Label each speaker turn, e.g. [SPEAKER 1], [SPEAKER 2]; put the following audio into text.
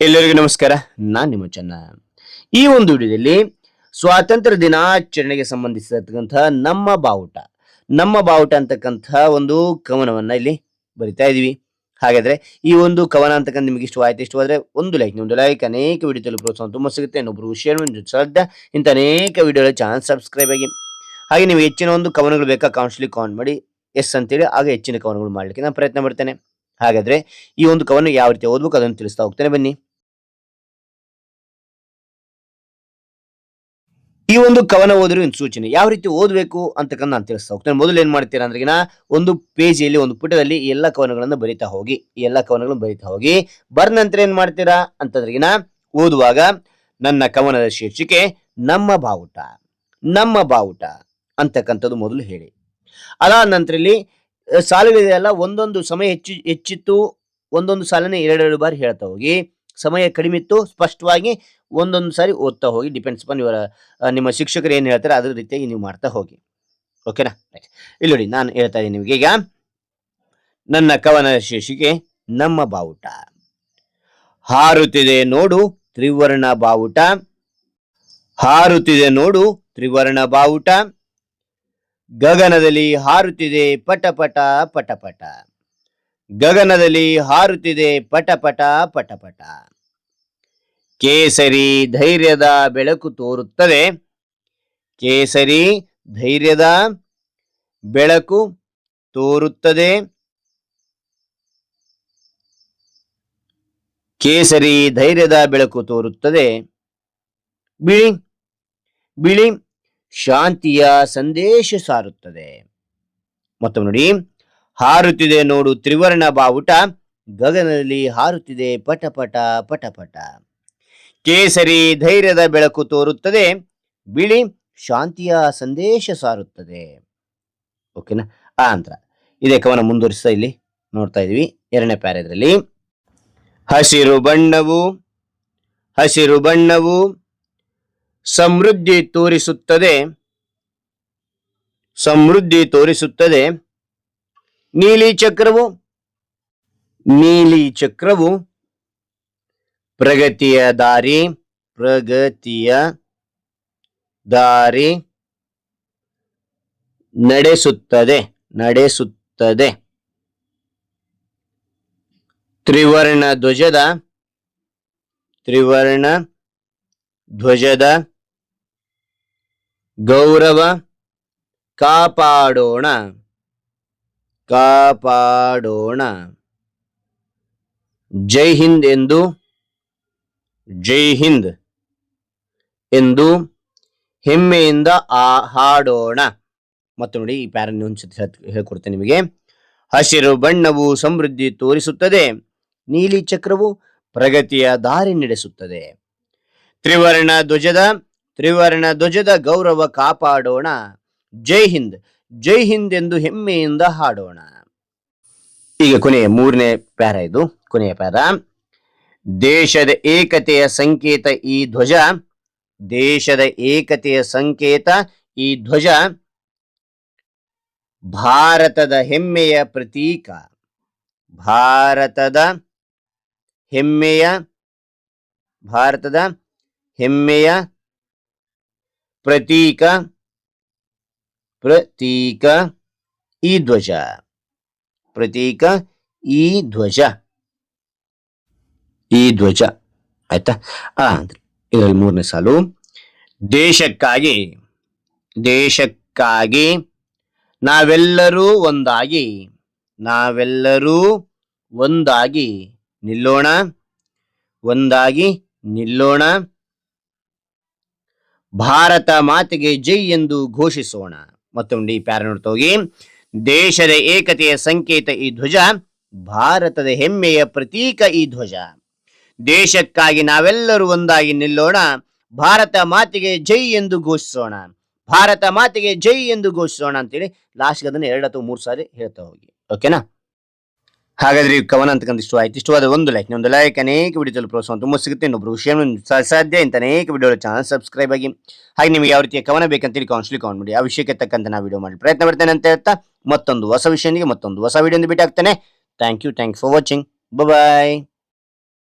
[SPEAKER 1] ಎಲ್ಲರಿಗೂ ನಮಸ್ಕಾರ. ನಾನು ನಿಮ್ಮ ಚೆನ್ನ. ಈ ಒಂದು ವಿಡಿಯೋದಲ್ಲಿ ಸ್ವಾತಂತ್ರ್ಯ ದಿನಾಚರಣೆಗೆ ಸಂಬಂಧಿಸಿರ್ತಕ್ಕಂತಹ ನಮ್ಮ ಬಾವುಟ ಅಂತಕ್ಕಂಥ ಒಂದು ಕವನವನ್ನ ಇಲ್ಲಿ ಬರಿತಾ ಇದೀವಿ. ಹಾಗಾದ್ರೆ ಈ ಒಂದು ಕವನ ಅಂತಕ್ಕಂಥ ನಿಮಗೆ ಇಷ್ಟವಾದ್ರೆ ಒಂದು ಲೈಕ್ ಅನೇಕ ವಿಡಿಯೋದಲ್ಲಿ ಪ್ರೋತ್ಸಾಹ ತುಂಬಾ ಸಿಗುತ್ತೆ. ಇನ್ನೊಬ್ರು ಶೇರ್ ಸಾಧ್ಯ ಇಂಥ ಅನೇಕ ವಿಡಿಯೋಗಳ ಚಾನಲ್ ಸಬ್ಸ್ಕ್ರೈಬ್ ಆಗಿ. ಹಾಗೆ ನೀವು ಹೆಚ್ಚಿನ ಒಂದು ಕವನಗಳು ಬೇಕಾ ಕಾಮೆಂಟ್ ಮಾಡಿ ಎಸ್ ಅಂತೇಳಿ ಆಗ ಹೆಚ್ಚಿನ ಕವನಗಳು ಮಾಡ್ಲಿಕ್ಕೆ ನಾನು ಪ್ರಯತ್ನ ಪಡ್ತೇನೆ. ಹಾಗಾದ್ರೆ ಈ ಒಂದು ಕವನ ಯಾವ ರೀತಿ ಓದ್ಬೇಕು ಅದನ್ನು ತಿಳಿಸ್ತಾ ಹೋಗ್ತೇನೆ, ಬನ್ನಿ. ಈ ಒಂದು ಕವನ ಓದಿರುವ ಸೂಚನೆ ಯಾವ ರೀತಿ ಓದಬೇಕು ಅಂತಕ್ಕಂಥ ನಾನು ತಿಳಿಸ್ತಾ ಹೋಗ್ತೇನೆ. ಮೊದಲು ಏನ್ ಮಾಡ್ತೀರಾ ಅಂದ್ರೆ ಒಂದು ಪೇಜಿಯಲ್ಲಿ ಒಂದು ಪುಟದಲ್ಲಿ ಈ ಎಲ್ಲಾ ಕವನಗಳನ್ನು ಬರಿತಾ ಹೋಗಿ ಬರ್ ನಂತರ ಏನ್ ಮಾಡ್ತೀರಾ ಅಂತಂದ್ರಿಗಿನ ಓದುವಾಗ ನನ್ನ ಕವನದ ಶೀರ್ಷಿಕೆ ನಮ್ಮ ಬಾವುಟ ಅಂತಕ್ಕಂಥದ್ದು ಮೊದಲು ಹೇಳಿ. ಅದಾದ ನಂತರ ಇಲ್ಲಿ ಸಾಲುಗಳಿದೆಯಲ್ಲ, ಒಂದೊಂದು ಸಮಯ ಹೆಚ್ಚಿತ್ತು, ಒಂದೊಂದು ಸಾಲನೆ ಎರಡೆರಡು ಬಾರಿ ಹೇಳ್ತಾ ಹೋಗಿ. ಸಮಯ ಕಡಿಮೆ ಇತ್ತು, ಸ್ಪಷ್ಟವಾಗಿ ಒಂದೊಂದು ಸಾರಿ ಓದ್ತಾ ಹೋಗಿ. ಡಿಪೆಂಡ್ಸ್ ಅಪಾನ್ ನಿಮ್ಮ ಶಿಕ್ಷಕರು ಏನ್ ಹೇಳ್ತಾರೆ ಅದ್ರ ರೀತಿಯಾಗಿ ನೀವು ಮಾಡ್ತಾ ಹೋಗಿ. ಓಕೆನಾ? ಇಲ್ಲಿ ನೋಡಿ, ನಾನು ಹೇಳ್ತಾ ಇದ್ದೀನಿ ನಿಮಗೆ ಈಗ ನನ್ನ ಕವನ ಶೀರ್ಷಿಕೆ ನಮ್ಮ ಬಾವುಟ. ಹಾರುತ್ತಿದೆ ನೋಡು ತ್ರಿವರ್ಣ ಬಾವುಟ, ಹಾರುತ್ತಿದೆ ನೋಡು ತ್ರಿವರ್ಣ ಬಾವುಟ, ಗಗನದಲ್ಲಿ ಹಾರುತ್ತಿದೆ ಪಟಪಟ ಪಟಪಟ, ಗಗನದಲ್ಲಿ ಹಾರುತ್ತಿದೆ ಪಟಪಟ ಪಟಪಟ. ಕೇಸರಿ ಧೈರ್ಯದ ಬೆಳಕು ತೋರುತ್ತದೆ, ಕೇಸರಿ ಧೈರ್ಯದ ಬೆಳಕು ತೋರುತ್ತದೆ, ಕೇಸರಿ ಧೈರ್ಯದ ಬೆಳಕು ತೋರುತ್ತದೆ. ಬಿಳಿ ಬಿಳಿ ಶಾಂತಿಯ ಸಂದೇಶ ಸಾರುತ್ತದೆ. ಮತ್ತೊಮ್ಮೆ ನೋಡಿ, ಹಾರುತ್ತಿದೆ ನೋಡು ತ್ರಿವರ್ಣ ಬಾವುಟ, ಗಗನದಲ್ಲಿ ಹಾರುತ್ತಿದೆ ಪಟಪಟ ಪಟಪಟ, ಕೇಸರಿ ಧೈರ್ಯದ ಬೆಳಕು ತೋರುತ್ತದೆ, ಬಿಳಿ ಶಾಂತಿಯ ಸಂದೇಶ ಸಾರುತ್ತದೆ. ಓಕೆನಾ? ಆ ನಂತರ ಇದೇ ಕವನ ಮುಂದುವರಿಸ್ತಾ ಇಲ್ಲಿ ನೋಡ್ತಾ ಇದೀವಿ. ಎರಡನೇ ಪ್ಯಾರಾದಲ್ಲಿ ಹಸಿರು ಬಣ್ಣವು ಸಮೃದ್ಧಿ ತೋರಿಸುತ್ತದೆ, ನೀಲಿ ಚಕ್ರವು ಪ್ರಗತಿಯ ದಾರಿ ನಡೆಸುತ್ತದೆ. ತ್ರಿವರ್ಣ ಧ್ವಜದ ಗೌರವ ಕಾಪಾಡೋಣ, ಜೈ ಹಿಂದ್ ಎಂದು ಹೆಮ್ಮೆಯಿಂದ ಹಾಡೋಣ. ಮತ್ತು ನೋಡಿ, ಈ ಪ್ಯಾರನ್ ಹೇಳ್ಕೊಡ್ತೇನೆ ನಿಮಗೆ. ಹಸಿರು ಬಣ್ಣವು ಸಮೃದ್ಧಿ ತೋರಿಸುತ್ತದೆ, ನೀಲಿ ಚಕ್ರವು ಪ್ರಗತಿಯ ದಾರಿ ನಡೆಸುತ್ತದೆ, ತ್ರಿವರ್ಣ ಧ್ವಜದ ಗೌರವ ಕಾಪಾಡೋಣ, ಜೈ ಹಿಂದ್ ಎಂದು ಹೆಮ್ಮೆಯಿಂದ ಹಾಡೋಣ. ಈಗ ಕೊನೆಯ ಮೂರನೇ ಪ್ಯಾರ, ಇದು ಕೊನೆಯ ಪ್ಯಾರ. ದೇಶದ ಏಕತೆಯ ಸಂಕೇತ ಈ ಧ್ವಜ, ದೇಶದ ಏಕತೆಯ ಸಂಕೇತ ಈ ಧ್ವಜ, ಭಾರತದ ಹೆಮ್ಮೆಯ ಪ್ರತೀಕ, ಭಾರತದ ಹೆಮ್ಮೆಯ ಪ್ರತೀಕ ಈ ಧ್ವಜ, ಆಯ್ತಾ? ಇದರಲ್ಲಿ ಮೂರನೇ ಸಾಲು. ದೇಶಕ್ಕಾಗಿ ನಾವೆಲ್ಲರೂ ಒಂದಾಗಿ ನಿಲ್ಲೋಣ, ಭಾರತ ಮಾತೆಗೆ ಜೈ ಎಂದು ಘೋಷಿಸೋಣ. ಮತ್ತೊಂದು ಈ ಪ್ಯಾರ ನೋಡ್ತಾ ಹೋಗಿ. ದೇಶದ ಏಕತೆಯ ಸಂಕೇತ ಈ ಧ್ವಜ, ಭಾರತದ ಹೆಮ್ಮೆಯ ಪ್ರತೀಕ ಈ ಧ್ವಜ, ದೇಶಕ್ಕಾಗಿ ನಾವೆಲ್ಲರೂ ಒಂದಾಗಿ ನಿಲ್ಲೋಣ, ಭಾರತ ಮಾತೆಗೆ ಜೈ ಎಂದು ಘೋಷಿಸೋಣ, ಅಂತೇಳಿ ಲಾಸ್ಟ್ ಅದನ್ನ 2 ಅಥವಾ 3 ಸಾರಿ ಹೇಳ್ತಾ ಹೋಗಿ. ಓಕೆನಾ? ಹಾಗಾದ್ರೆ ಈ ಕವನ ಅಂತಕ್ಕಂಥ ಇಷ್ಟವಾದ ಒಂದು ಲೈಕ್ ಅನೇಕ ವಿಡಿಯೋದಲ್ಲಿ ಪ್ರೋತ್ಸಾಹ ತುಂಬಾ ಸಿಗುತ್ತೆ. ಇನ್ನೊಬ್ರು ಸಾಧ್ಯ ಇಂಥ ಅನೇಕ ವಿಡಿಯೋಗಳ ಚಾನಲ್ ಸಬ್ಸ್ಕ್ರೈಬ್ ಆಗಿ. ಹಾಗೆ ನಿಮಗೆ ಯಾವ ರೀತಿಯ ಕವನ ಬೇಕಂತೇಳಿ ಕಾಮೆಂಟ್ ಮಾಡಿ, ಆ ವಿಷಯಕ್ಕೆ ತಕ್ಕಂತೆ ನಾವು ವಿಡಿಯೋ ಮಾಡಿ ಪ್ರಯತ್ನ ಪಡ್ತೇನೆ ಅಂತ ಹೇಳ್ತಾ, ಮತ್ತೊಂದು ಹೊಸ ವಿಷಯನಿಗೆ ಮತ್ತೊಂದು ಹೊಸ ವಿಡಿಯೋ ಭೇಟಿ ಆಗ್ತೇನೆ. Thank you for watching. Bye.